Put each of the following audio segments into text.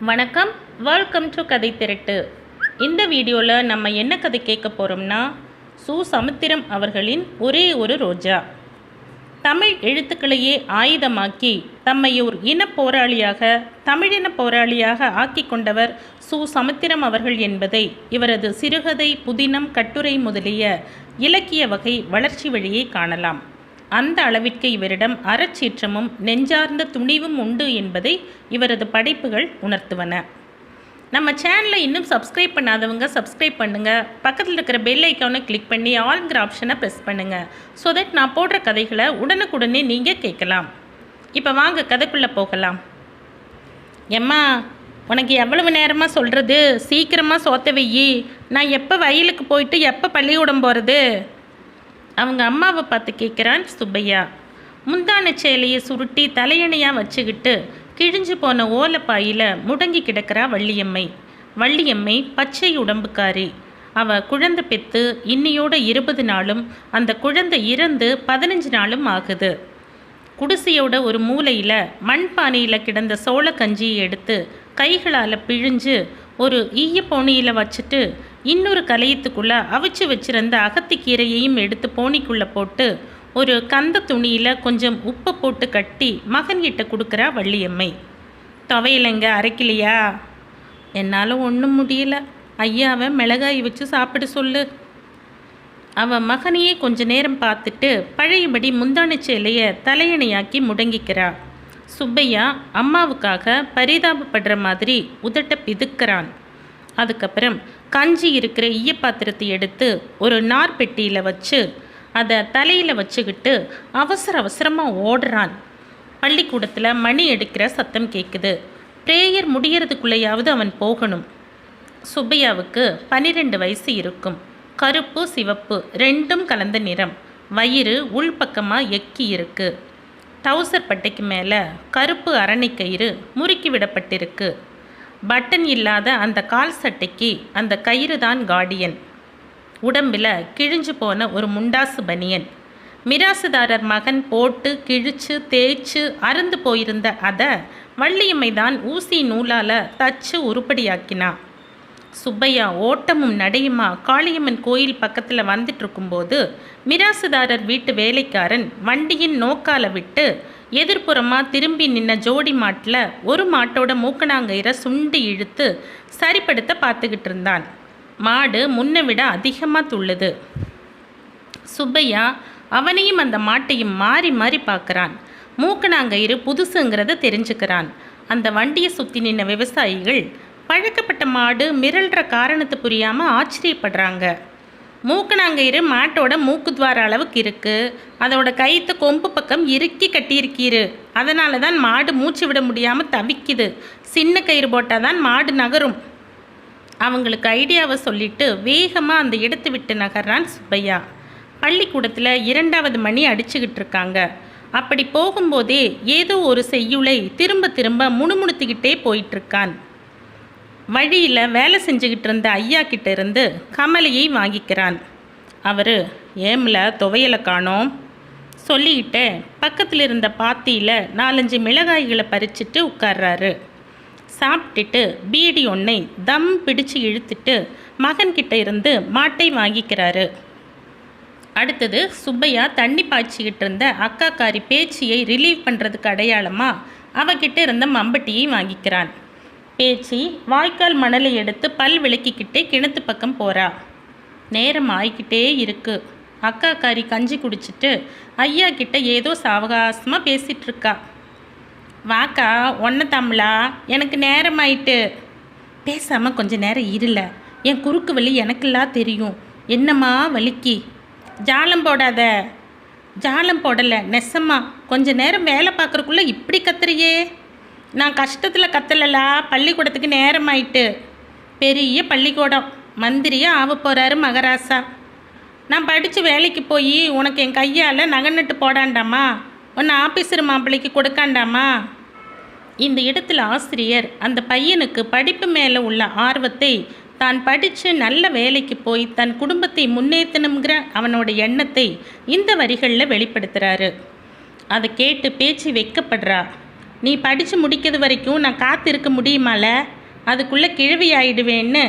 வணக்கம், welcome to கதை திரட்டு. இந்த வீடியோவில் நம்ம என்ன கதை கேட்க போகிறோம்னா, சு. சமுத்திரம் அவர்களின் ஒரே ஒரு ரோஜா. தமிழ் எழுத்துக்களையே ஆயுதமாக்கி தம்மை ஒரு தமிழின போராளியாக ஆக்கி கொண்டவர் சு. சமுத்திரம் அவர்கள் என்பதை இவரது சிறுகதை, புதினம், கட்டுரை முதலிய இலக்கிய வகை வளர்ச்சி வழியே காணலாம். அந்த அளவிற்கு இவரிடம் அறச்சீற்றமும் நெஞ்சார்ந்த துணிவும் உண்டு என்பதை இவரது படைப்புகள் உணர்த்துவன. நம்ம சேனலை இன்னும் சப்ஸ்கிரைப் பண்ணாதவங்க சப்ஸ்கிரைப் பண்ணுங்கள். பக்கத்தில் இருக்கிற பெல் ஐக்கானை கிளிக் பண்ணி ஆல்ங்கிற ஆப்ஷனை ப்ரெஸ் பண்ணுங்கள். ஸோ தட் நான் போடுற கதைகளை உடனுக்குடனே நீங்கள் கேட்கலாம். இப்போ வாங்க கதைக்குள்ளே போகலாம். எம்மா, உனக்கு எவ்வளவு நேரமாக சொல்கிறது? சீக்கிரமாக சோத்த வெய்யி. நான் எப்போ வயலுக்கு போயிட்டு எப்போ பள்ளிக்கூடம் போகிறது? அவங்க அம்மாவை பார்த்து கேட்குறான் சுப்பையா. முந்தான சேலையை சுருட்டி தலையணையாக வச்சுக்கிட்டு கிழிஞ்சு போன ஓலைப்பாயில் முடங்கி கிடக்கிறா வள்ளியம்மை. வள்ளியம்மை பச்சை உடம்புக்காரி. அவள் குழந்தை பெற்று இன்னையோட 20 நாளும் அந்த குழந்தை இறந்து 15 நாளும் ஆகுது. குடிசையோட ஒரு மூலையில் மண்பானையில் கிடந்த சோள கஞ்சியை எடுத்து கைகளால் பிழிஞ்சு ஒரு ஈய போனியில் வச்சுட்டு இன்னொரு கலையத்துக்குள்ளே அவிச்சு வச்சிருந்த அகத்திக்கீரையையும் எடுத்து போனிக்குள்ளே போட்டு ஒரு கந்த துணியில் கொஞ்சம் உப்பை போட்டு கட்டி மகன்கிட்ட கொடுக்குறா வள்ளியம்மை. துவையலைங்க அரைக்கலையா? என்னால் ஒன்றும் முடியல, ஐயாவை மிளகாய் வச்சு சாப்பிட சொல்லு. அவன் மகனையே கொஞ்ச நேரம் பார்த்துட்டு பழையபடி முந்தான சேலையை தலையணையாக்கி முடங்கிக்கிறா. சுப்பையா அம்மாவுக்காக பரிதாபப்படுற மாதிரி உதட்ட பிதுக்கிறான். அதுக்கப்புறம் கஞ்சி இருக்கிற ஈயப்பாத்திரத்தை எடுத்து ஒரு நார்பெட்டியில் வச்சு அதை தலையில் வச்சுக்கிட்டு அவசரமாக ஓடுறான். பள்ளிக்கூடத்தில் மணி எடுக்கிற சத்தம் கேட்குது. ப்ரேயர் முடியறதுக்குள்ளேயாவது அவன் போகணும். சுப்பையாவுக்கு 12 வயசு இருக்கும். கருப்பு சிவப்பு ரெண்டும் கலந்த நிறம். வயிறு உள்பக்கமாக எக்கி இருக்கு. டவுசர் பட்டைக்கு மேலே கருப்பு அரணிக்கயிறு முறுக்கி விடப்பட்டிருக்கு. பட்டன் இல்லாத அந்த கால் சட்டைக்கு அந்த கயிறு தான் கார்டியன். உடம்பில் கிழிஞ்சு போன ஒரு முண்டாசு பனியன். மிராசுதாரர் மகன் போட்டு கிழிச்சு தேய்ச்சு அருந்து போயிருந்த அதை வள்ளியம்மை தான் ஊசி நூலால் தச்சு உருப்படியாக்கினா. சுப்பையா ஓட்டமும் நடையுமா காளியம்மன் கோயில் பக்கத்தில் வந்துட்டு இருக்கும்போது மிராசுதாரர் வீட்டு வேலைக்காரன் வண்டியின் நோக்கால விட்டு எதிர்ப்புறமாக திரும்பி நின்ன ஜோடி மாட்டில் ஒரு மாட்டோட மூக்கணாங்கயிறை சுண்டி இழுத்து சரிப்படுத்த பார்த்துக்கிட்டு இருந்தான். மாடு முன்னை விட அதிகமாக துள்ளுது. சுப்பையா அவனையும் அந்த மாட்டையும் மாறி மாறி பார்க்குறான். மூக்கணாங்கயிறு புதுசுங்கிறத தெரிஞ்சுக்கிறான். அந்த வண்டியை சுற்றி நின்ன விவசாயிகள் பழக்கப்பட்ட மாடு மிரள்ற காரணத்தை புரியாமல் ஆச்சரியப்படுறாங்க. மூக்கணாங்கயிறு மாட்டோட மூக்குத்வார அளவுக்கு இருக்குது. அதோட கயிற்று கொம்பு பக்கம் இறுக்கி கட்டியிருக்கீரு. அதனால தான் மாடு மூச்சு விட முடியாமல் தவிக்குது. சின்ன கயிறு போட்டால் தான் மாடு நகரும். அவங்களுக்கு ஐடியாவை சொல்லிட்டு வேகமாக அந்த இடத்தை விட்டு நகர்றான் சுப்பையா. பள்ளிக்கூடத்தில் 2வது மணி அடிச்சுக்கிட்டு இருக்காங்க. அப்படி போகும்போதே ஏதோ ஒரு செய்யுளை திரும்ப திரும்ப முணுமுணுத்திக்கிட்டே போயிட்டுருக்கான். வழியில் வேலை செஞ்சுக்கிட்டு இருந்த ஐயா கிட்ட இருந்து கமலையை வாங்கிக்கிறான். அவர் ஏமில் துவையலை காணோம் சொல்லிக்கிட்டே பக்கத்தில் இருந்த பாத்தியில் 4-5 மிளகாய்களை பறிச்சுட்டு உட்கார்றாரு. சாப்பிட்டுட்டு பீடி ஒன்றை தம் பிடிச்சு இழுத்துட்டு மகன்கிட்ட இருந்து மாட்டை வாங்கிக்கிறாரு. அடுத்தது சுப்பையா தண்ணி பாய்ச்சிக்கிட்டு இருந்த அக்காக்காரி பேச்சியை ரிலீவ் பண்ணுறதுக்கு அடையாளமாக அவகிட்ட இருந்த மம்பட்டியை வாங்கிக்கிறான். பேச்சி வாய்க்கால் மணலை எடுத்து பல் விளக்கிக்கிட்டே கிணத்து பக்கம் போகிறா. நேரம் ஆகிக்கிட்டே இருக்கு. அக்காக்காரி கஞ்சி குடிச்சிட்டு ஐயா கிட்ட ஏதோ சாவகாசமாக பேசிகிட்ருக்கா. வாக்கா ஒன்றை தமிழா, எனக்கு நேரம் ஆயிட்டு. பேசாமல் கொஞ்சம் நேரம் இருல, என் குறுக்கு வலி எனக்கெல்லாம் தெரியும். என்னம்மா வலிக்கு? ஜாலம் போடாத. ஜாலம் போடலை, நெசமா. கொஞ்ச நேரம் வேலை பார்க்குறக்குள்ளே இப்படி கத்துறியே. நான் கஷ்டத்தில் கத்தலலா, பள்ளிக்கூடத்துக்கு நேரம் ஆயிட்டு. பெரிய பள்ளிக்கூடம், மந்திரியாக ஆக போகிறாரு மகராசா. நான் படித்து வேலைக்கு போய் உனக்கு என் கையால் நகை போடாண்டாமா? உன்னை ஆஃபீஸர் மாப்பிள்ளைக்கு கொடுக்காண்டாமா? இந்த இடத்துல ஆசிரியர் அந்த பையனுக்கு படிப்பு மேலே உள்ள ஆர்வத்தை, தான் படித்து நல்ல வேலைக்கு போய் தன் குடும்பத்தை முன்னேற்றணுங்கிற அவனோட எண்ணத்தை இந்த வரிகளில் வெளிப்படுத்துகிறாரு. அதை கேட்டு பேச்சு வைக்கப்படுறா. நீ படித்து முடிக்கிறது வரைக்கும் நான் காத்து இருக்க முடியுமால? அதுக்குள்ளே கிழவி ஆயிடுவேன்னு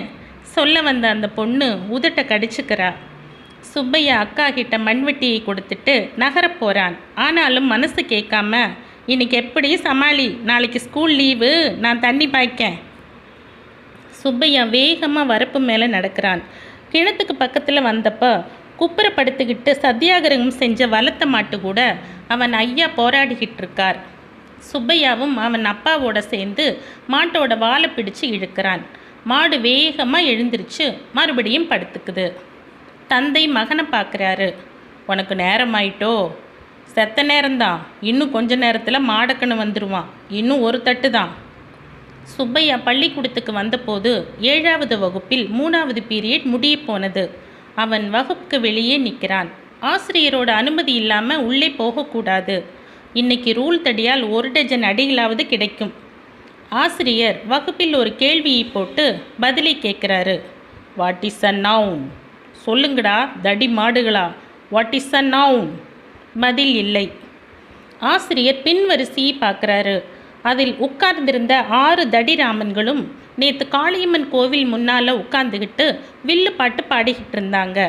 சொல்ல வந்த அந்த பொண்ணு உதட்ட கடிச்சுக்கிறா. சுப்பையா அக்கா கிட்ட மண்வெட்டியை கொடுத்துட்டு நகரப் போகிறான். ஆனாலும் மனசு கேட்காம, இன்னைக்கு எப்படி சமாளி, நாளைக்கு ஸ்கூல் லீவு, நான் தண்ணி பாய்க்கேன். சுப்பையா வேகமாக வரப்பு மேலே நடக்கிறான். கிணத்துக்கு பக்கத்தில் வந்தப்போ குப்புறப்படுத்திக்கிட்டு சத்தியாகிரகம் செஞ்ச வளர்த்த மாட்டு கூட அவன் ஐயா போராடிக்கிட்டு இருக்கார். சுப்பையாவும் அவன் அப்பாவோட சேர்ந்து மாட்டோட வாலை பிடிச்சு இழுக்கிறான். மாடு வேகமாக எழுந்திருச்சு மறுபடியும் படுத்துக்குது. தந்தை மகனை பார்க்குறாரு. உனக்கு நேரமாயிட்டோ? செத்த நேரம்தான், இன்னும் கொஞ்ச நேரத்தில் மாடக்கணு வந்துடுவான், இன்னும் ஒரு தட்டு தான். சுப்பையா பள்ளிக்கூடத்துக்கு வந்தபோது 7வது வகுப்பில் 3வது பீரியட் முடிய போனது. அவன் வகுப்புக்கு வெளியே நிற்கிறான். ஆசிரியரோட அனுமதி இல்லாமல் உள்ளே போகக்கூடாது. இன்னைக்கு ரூல் தடியால் 1 டஜன் அடிகளாவது கிடைக்கும். ஆசிரியர் வகுப்பில் ஒரு கேள்வியை போட்டு பதிலை கேட்குறாரு. What is a noun? சொல்லுங்கடா தடி மாடுகளா, வாட் இஸ் அ நவுன்? பதில் இல்லை. ஆசிரியர் பின்வரிசையை பார்க்குறாரு. அதில் உட்கார்ந்திருந்த 6 தடிராமன்களும் நேற்று காளியம்மன் கோவில் முன்னால் உட்காந்துக்கிட்டு வில்லு பாட்டு பாடிக்கிட்டு இருந்தாங்க.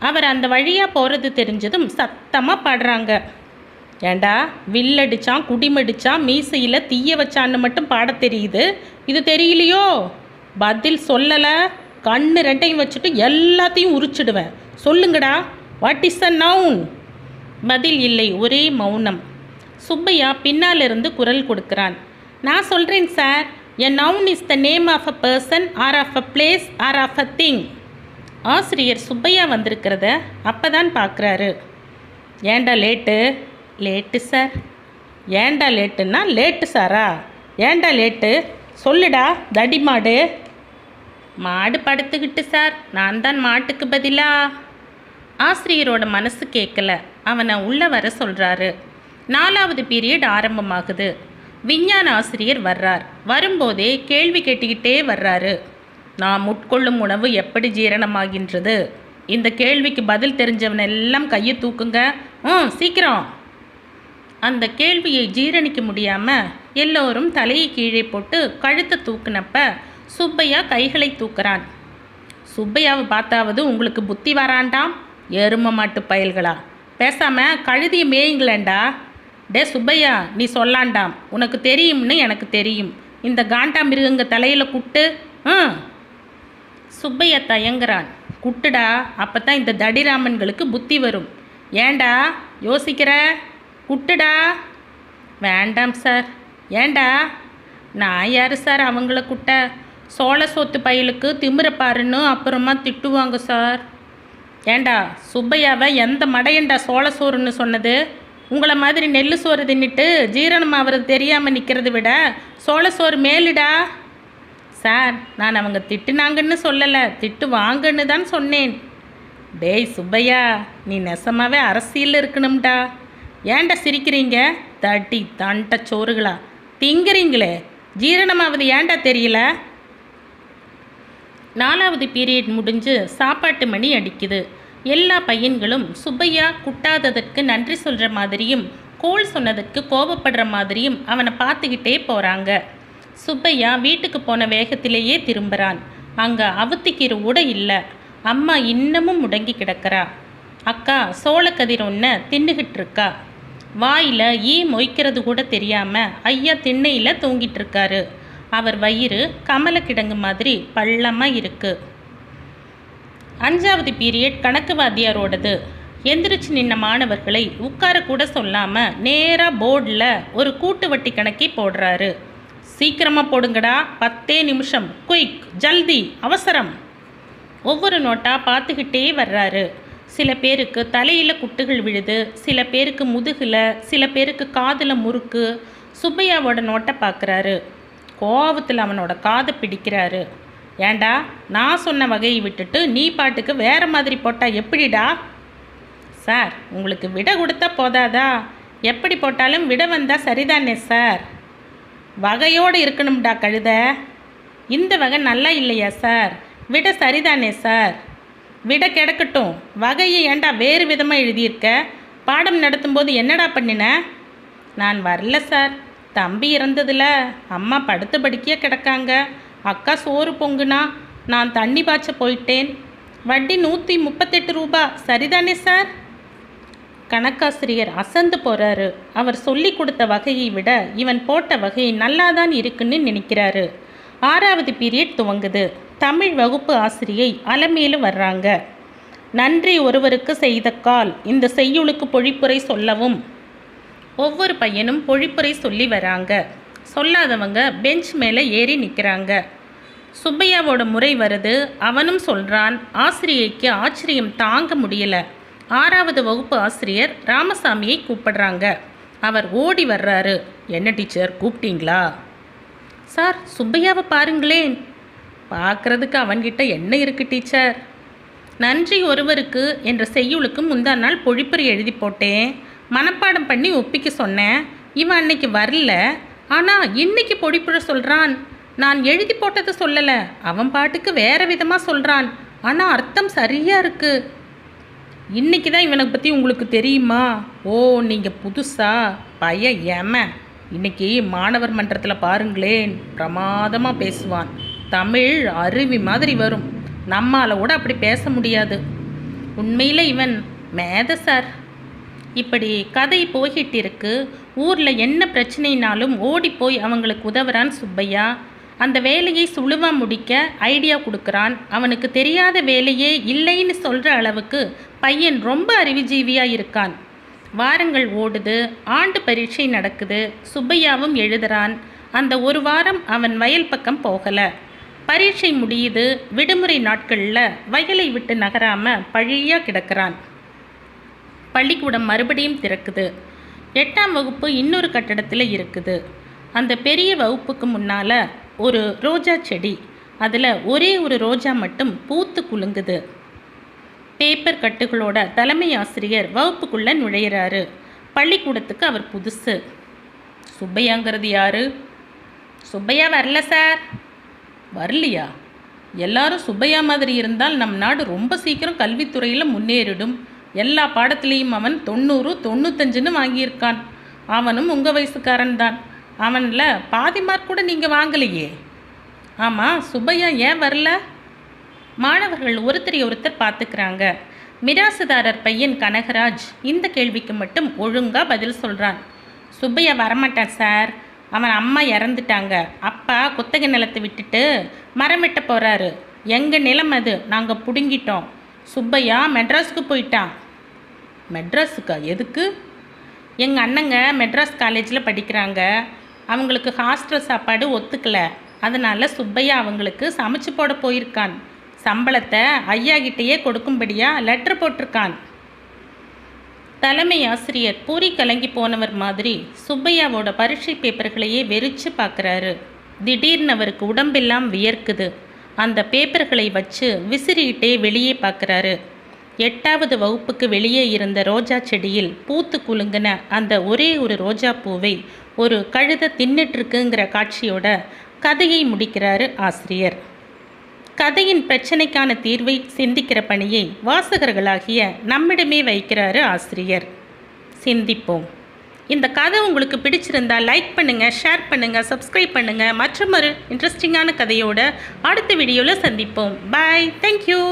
அவர் அந்த வழியாக போகிறது தெரிஞ்சதும் சத்தமாக பாடுறாங்க. ஏண்டா, வில்லடிச்சான், குடிமடிச்சான், மீசையில் தீய வச்சான்னு மட்டும் பாட தெரியுது, இது தெரியலையோ? பதில் சொல்லலை, கண்ணு 2ஐயும் வச்சுட்டு எல்லாத்தையும் உரிச்சிடுவேன். சொல்லுங்கடா, வாட் இஸ் அ நவுன்? பதில் இல்லை, ஒரே மௌனம். சுப்பையா பின்னாலிருந்து குரல் கொடுக்கிறான். நான் சொல்கிறேன் sir, a noun is the name of a person or of a place or of a thing. ஆசிரியர் சுப்பையா வந்திருக்கிறத அப்போ தான் பார்க்குறாரு. ஏண்டா லேட்டு? Late sir. ஏண்டா லேட்டுன்னா லேட்டு சாரா? ஏண்டா லேட்டு சொல்லுடா தடி மாடு. மாடு படுத்துக்கிட்டு சார், நான் தான் மாட்டுக்கு பதிலா. ஆசிரியரோட மனசு கேட்கல. அவனை உள்ளே வர சொல்கிறாரு. 4வது பீரியட் ஆரம்பமாகுது. விஞ்ஞான ஆசிரியர் வர்றார். வரும்போதே கேள்வி கேட்டுக்கிட்டே வர்றாரு. நாம் உட்கொள்ளும் உணவு எப்படி ஜீரணமாகின்றது? இந்த கேள்விக்கு பதில் தெரிஞ்சவன் எல்லாம் கையை தூக்குங்க. சீக்கிரம். அந்த கேள்வியை ஜீரணிக்க முடியாமல் எல்லோரும் தலையை கீழே போட்டு கழுத்தை தூக்குனப்ப சுப்பையா கைகளை தூக்குறான். சுப்பையாவை பார்த்தாவது உங்களுக்கு புத்தி வராண்டாம், எரும மாட்டு பயல்களா? பேசாமல் கழுதியை மேயுங்களேண்டா. டே சுப்பையா, நீ சொல்லாண்டாம், உனக்கு தெரியும்னு எனக்கு தெரியும். இந்த காண்டா மிருகங்க தலையில் குட்டு. சுப்பையா தயங்குறான். குட்டுடா, அப்போ தான் இந்த தடிராமன்களுக்கு புத்தி வரும். ஏண்டா யோசிக்கிற? குட்டுடா. வேண்டாம் சார். ஏண்டா? நான் யார் சார் அவங்கள குட்ட? சோள சோத்து பயலுக்கு திமிரப்பாருன்னு அப்புறமா திட்டுவாங்க சார். ஏண்டா, சுப்பையாவை எந்த மடையண்டா சோள சோறுன்னு சொன்னது? உங்களை மாதிரி நெல் சோறு தின்னுட்டு ஜீரணம் ஆகிறது தெரியாமல் நிற்கிறத விட சோள சோறு மேலுடா. சார், நான் அவங்க திட்டுனாங்கன்னு சொல்லலை, திட்டு வாங்கன்னு தான் சொன்னேன். டேய் சுப்பையா, நீ நெசமாகவே அரசியலில் இருக்கணும்டா. ஏன்டா சிரிக்கிறீங்க? தட்டி தண்ட சோறுகளா திங்கிறீங்களே, ஜீரணமாவது ஏன்டா தெரியல? 4வது பீரியட் முடிஞ்சு சாப்பாட்டு மணி அடிக்குது. எல்லா பையன்களும் சுப்பையா குட்டாததற்கு நன்றி சொல்கிற மாதிரியும் கோல் சொன்னதற்கு கோபப்படுற மாதிரியும் அவனை பார்த்துக்கிட்டே போகிறாங்க. சுப்பையா வீட்டுக்கு போன வேகத்திலேயே திரும்புகிறான். அங்கே அவுத்திக்கிற கூட இல்லை. அம்மா இன்னமும் முடங்கி கிடக்கிறா. அக்கா சோளக்கதிர் ஒன்று தின்னுக்கிட்டு இருக்கா. வாயில் ஈ மொய்க்கிறது கூட தெரியாமல் ஐயா திண்ணையில் தூங்கிட்டு இருக்காரு. அவர் வயிறு கமலக்கிடங்கு மாதிரி பள்ளமாக இருக்குது. 5வது பீரியட் கணக்கு வாத்தியாரோடது. எந்திரிச்சு நின்ன மாணவர்களை உட்காரக்கூட சொல்லாமல் நேராக போர்டில் ஒரு கூட்டு வட்டி கணக்கி போடுறாரு. சீக்கிரமாக போடுங்கடா, 10 நிமிஷம், குயிக், ஜல்தி, அவசரம். ஒவ்வொரு நோட்டாக பார்த்துக்கிட்டே வர்றாரு. சில பேருக்கு தலையில் குட்டுகள் விழுது, சில பேருக்கு முதுகில், சில பேருக்கு காதில் முறுக்கு. சுப்பையாவோட நோட்டை பார்க்குறாரு. கோபத்தில் அவனோட காதை பிடிக்கிறாரு. ஏண்டா, நான் சொன்ன வகையை விட்டுட்டு நீ பாட்டுக்கு வேறு மாதிரி போட்டால் எப்படிடா? சார், உங்களுக்கு விட கொடுத்தா போதாதா? எப்படி போட்டாலும் விட வந்தால் சரிதானே சார்? வகையோடு இருக்கணும்டா கழுத. இந்த வகை நல்லா இல்லையா சார்? விட சரிதானே சார்? விட கிடக்கட்டும், வகையை ஏண்டா வேறு விதமாக எழுதியிருக்க? பாடம் நடத்தும்போது என்னடா பண்ணின? நான் வரல சார், தம்பி இறந்ததில் அம்மா படுத்த படுக்கையாக கிடக்காங்க. அக்கா சோறு பொங்குனா நான் தண்ணி பாய்ச்ச போயிட்டேன். வட்டி 138 ரூபா சரிதானே சார்? கணக்காசிரியர் அசந்து போகிறாரு. அவர் சொல்லி கொடுத்த வகையை விட இவன் போட்ட வகை நல்லாதான் இருக்குன்னு நினைக்கிறாரு. 6வது பீரியட் துவங்குது. தமிழ் வகுப்பு ஆசிரியை அலமேலு வர்றாங்க. நன்றி ஒருவருக்கு செய்த கால் இந்த செய்யுளுக்கு பொழிப்புரை சொல்லவும். ஒவ்வொரு பையனும் பொழிப்புரை சொல்லி வராங்க. சொல்லாதவங்க பெஞ்ச் மேலே ஏறி நிற்கிறாங்க. சுப்பையாவோட முறை வருது. அவனும் சொல்கிறான். ஆசிரியைக்கு ஆச்சரியம் தாங்க முடியலை. 6வது வகுப்பு ஆசிரியர் ராமசாமியை கூப்பிடுறாங்க. அவர் ஓடி வர்றாரு. என்ன டீச்சர் கூப்பிட்டீங்களா? சார் சுப்பையாவை பாருங்களேன். பார்க்குறதுக்கு அவன்கிட்ட என்ன இருக்குது டீச்சர்? நன்றி ஒருவருக்கு என்ற செய்யுளுக்கு முந்தா நாள் பொழிப்புரை எழுதி போட்டேன். மனப்பாடம் பண்ணி ஒப்பிக்க சொன்னேன். இவன் அன்னைக்கு வரல. ஆனால் இன்னைக்கு பொழிப்புரை சொல்கிறான். நான் எழுதி போட்டதை சொல்லலை. அவன் பாட்டுக்கு வேறு விதமாக சொல்கிறான். ஆனால் அர்த்தம் சரியாக இருக்குது. இன்றைக்கி தான் இவனை பற்றி உங்களுக்கு தெரியுமா? ஓ, நீங்கள் புதுசா? பையன் ஏம இன்னைக்கு மாணவர் மன்றத்தில் பாருங்களேன், பிரமாதமாக பேசுவான். தமிழ் அருவி மாதிரி வரும். நம்மால் கூட அப்படி பேச முடியாது. உண்மையில் இவன் மேத சார். இப்படி கதை போய்கிட்டு இருக்கு. ஊரில் என்ன பிரச்சனைனாலும் ஓடி போய் அவங்களுக்கு உதவுறான் சுப்பையா. அந்த வேலையை சுழுவாக முடிக்க ஐடியா கொடுக்குறான். அவனுக்கு தெரியாத வேலையே இல்லைன்னு சொல்கிற அளவுக்கு பையன் ரொம்ப அறிவுஜீவியாக இருக்கான். வாரங்கள் ஓடுது. ஆண்டு பரீட்சை நடக்குது. சுப்பையாவும் எழுதுகிறான். அந்த ஒரு வாரம் அவன் வயல் பக்கம் போகலை. பரீட்சை முடியுது. விடுமுறை நாட்களில் வயலை விட்டு நகராமல் பழியாக கிடக்கிறான். பள்ளிக்கூடம் மறுபடியும் திறக்குது. 8ஆம் வகுப்பு இன்னொரு கட்டடத்தில் இருக்குது. அந்த பெரிய வகுப்புக்கு முன்னால் ஒரு ரோஜா செடி. அதில் ஒரே ஒரு ரோஜா மட்டும் பூத்து குலுங்குது. பேப்பர் கட்டுகளோட தலைமை ஆசிரியர் வகுப்புக்குள்ளே நுழையிறாரு. பள்ளிக்கூடத்துக்கு அவர் புதுசு. சுப்பையாங்கிறது யாரு? சுப்பையா வரல சார். வரலையா? எல்லாரும் சுப்பையா மாதிரி இருந்தால் நம் நாடு ரொம்ப சீக்கிரம் கல்வித்துறையில் முன்னேறிடும். எல்லா பாடத்துலேயும் அவன் 90, 95ன்னு வாங்கியிருக்கான். அவனும் உங்கள் வயசுக்காரன் தான். அவனில் பாதி மார்க் கூட நீங்கள் வாங்கலையே. ஆமாம், சுப்பையா ஏன் வரல? மாணவர்கள் ஒருத்தரை ஒருத்தர் பார்த்துக்கிறாங்க. மிராசுதாரர் பையன் கனகராஜ் இந்த கேள்விக்கு மட்டும் ஒழுங்காக பதில் சொல்கிறான். சுப்பையா வரமாட்டான் சார். அவன் அம்மா இறந்துட்டாங்க. அப்பா குத்தகை நிலத்தை விட்டுட்டு மரம் வெட்ட போகிறாரு. எங்கள் நிலம் அது, நாங்கள் பிடுங்கிட்டோம். சுப்பையா மெட்ராஸுக்கு போயிட்டான். மெட்ராஸுக்கா? எதுக்கு? எங்கள் அண்ணங்க மெட்ராஸ் காலேஜில் படிக்கிறாங்க. அவங்களுக்கு ஹாஸ்டல் சாப்பாடு ஒத்துக்கலை. அதனால் சுப்பையா அவங்களுக்கு சமைச்சு போட போயிருக்கான். சம்பளத்தை ஐயா கிட்டேயே கொடுக்கும்படியாக லெட்டர் போட்டிருக்கான். தலைமை ஆசிரியர் பூரி கலங்கி போனவர் மாதிரி சுப்பையாவோட பரீட்சை பேப்பர்களையே வெறிச்சு பார்க்குறாரு. திடீர்னு அவருக்கு உடம்பெல்லாம் வியர்க்குது. அந்த பேப்பர்களை வச்சு விசிறிகிட்டே வெளியே பார்க்குறாரு. 8வது வகுப்புக்கு வெளியே இருந்த ரோஜா செடியில் பூத்து குலுங்கின அந்த ஒரே ஒரு ரோஜா பூவை ஒரு கழுதை தின்னுட்டுருக்குங்கிற காட்சியோட கதையை முடிக்கிறாரு ஆசிரியர். கதையின் பிரச்சனைக்கான தீர்வை சிந்திக்கிற பணியை வாசகர்களாகிய நம்மிடமே வைக்கிறாரு ஆசிரியர். சிந்திப்போம். இந்த கதை உங்களுக்கு பிடிச்சிருந்தா லைக் பண்ணுங்கள், ஷேர் பண்ணுங்கள், சப்ஸ்கிரைப் பண்ணுங்கள். மற்றொரு இன்ட்ரெஸ்டிங்கான கதையோட அடுத்த வீடியோவில் சந்திப்போம். பாய். தேங்க்யூ.